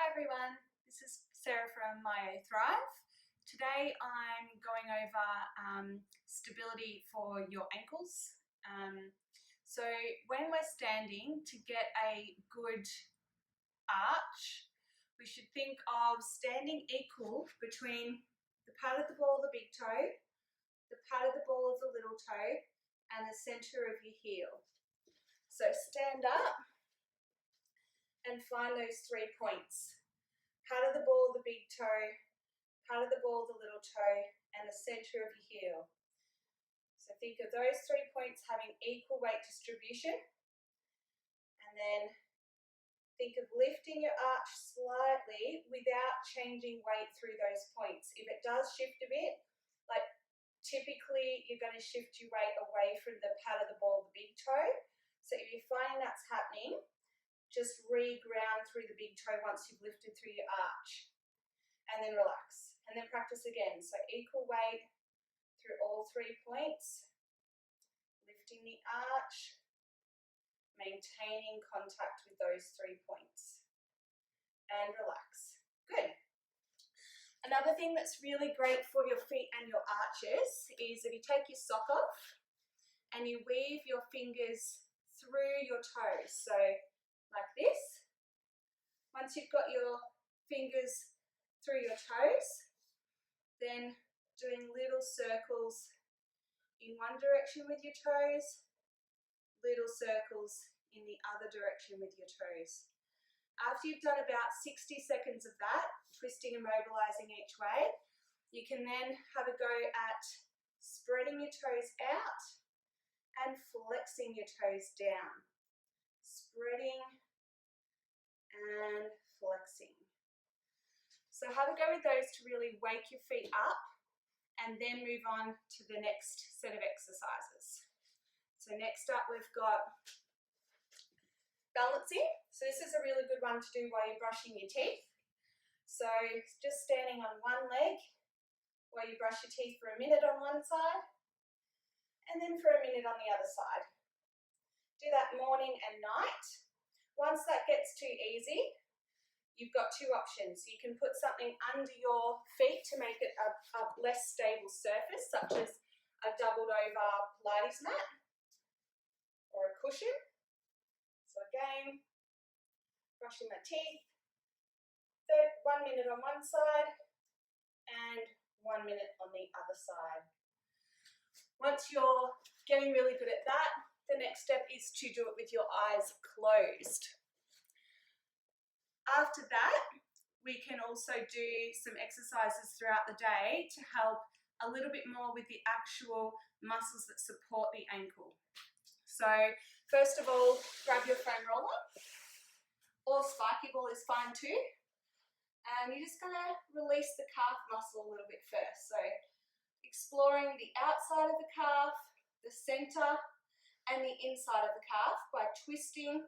everyone, this is Sarah from MyoThrive. Today I'm going over stability for your ankles. So when we're standing, to get a good arch, we should think of standing equal between the pad of the ball of the big toe, the pad of the ball of the little toe, and the center of your heel. So stand up and find those 3 points. Pad of the ball of the big toe, pad of the ball of the little toe, and the center of your heel. So think of those 3 points having equal weight distribution. And then think of lifting your arch slightly without changing weight through those points. If it does shift a bit, like typically you're going to shift your weight away from the pad of the ball of the big toe. So if you're finding that's happening, just re-ground through the big toe once you've lifted through your arch. And then relax. And then practice again. So equal weight through all 3 points. Lifting the arch. Maintaining contact with those 3 points. And relax. Good. Another thing that's really great for your feet and your arches is if you take your sock off and you weave your fingers through your toes. So like this. Once you've got your fingers through your toes, then doing little circles in one direction with your toes, little circles in the other direction with your toes. After you've done about 60 seconds of that, twisting and mobilizing each way, you can then have a go at spreading your toes out and flexing your toes down. Spreading and flexing. So have a go with those to really wake your feet up and then move on to the next set of exercises. So next up we've got balancing. So this is a really good one to do while you're brushing your teeth. So just standing on one leg while you brush your teeth for a minute on one side and then for a minute on the other side. Do that morning and night. Once that gets too easy, you've got 2 options. You can put something under your feet to make it a less stable surface, such as a doubled over Pilates mat or a cushion. So again, brushing my teeth, 1 minute on one side and 1 minute on the other side. Once you're getting really good at that, the next step is to do it with your eyes closed. After that, we can also do some exercises throughout the day to help a little bit more with the actual muscles that support the ankle. So first of all, grab your foam roller, or spiky ball is fine too. And you're just going to release the calf muscle a little bit first. So exploring the outside of the calf, the center, and the inside of the calf by twisting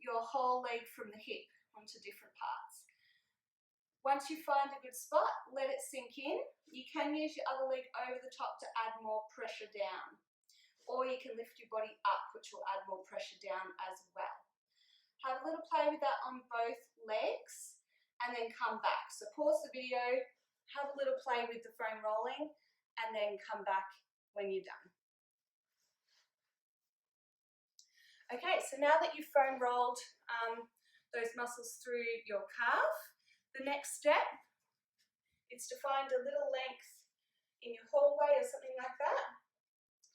your whole leg from the hip onto different parts. Once you find a good spot, let it sink in. You can use your other leg over the top to add more pressure down. Or you can lift your body up, which will add more pressure down as well. Have a little play with that on both legs and then come back. So pause the video, have a little play with the foam rolling, and then come back when you're done. Okay, so now that you've foam rolled those muscles through your calf, the next step is to find a little length in your hallway or something like that.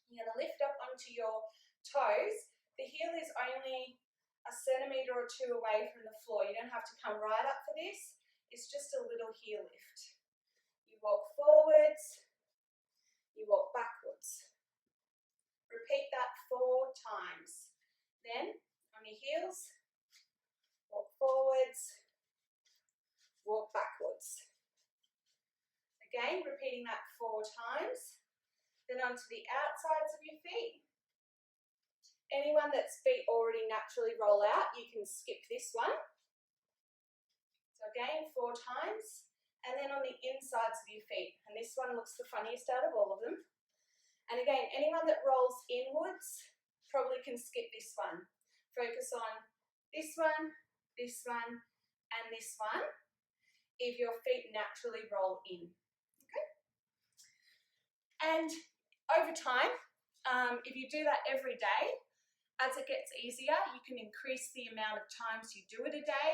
You're going to lift up onto your toes. The heel is only 1 centimetre or 2 away from the floor. You don't have to come right up for this. It's just a little heel lift. You walk forwards, you walk backwards. Repeat that 4 times. Then, on your heels, walk forwards, walk backwards. Again, repeating that 4 times. Then onto the outsides of your feet. Anyone that's feet already naturally roll out, you can skip this one. So again, 4 times. And then on the insides of your feet. And this one looks the funniest out of all of them. And again, anyone that rolls inwards probably can skip this one. Focus on this one, and this one if your feet naturally roll in. Okay? And over time, if you do that every day, as it gets easier, you can increase the amount of times you do it a day,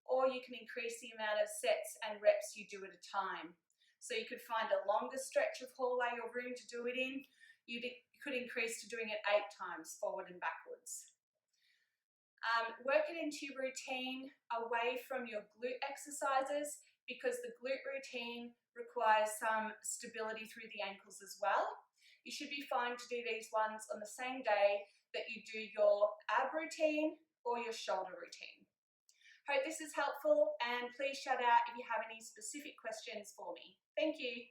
or you can increase the amount of sets and reps you do at a time. So you could find a longer stretch of hallway or room to do it in. You could increase to doing it 8 times forward and backwards. Work it into your routine away from your glute exercises, because the glute routine requires some stability through the ankles as well. You should be fine to do these ones on the same day that you do your ab routine or your shoulder routine. Hope this is helpful, and please shout out if you have any specific questions for me. Thank you.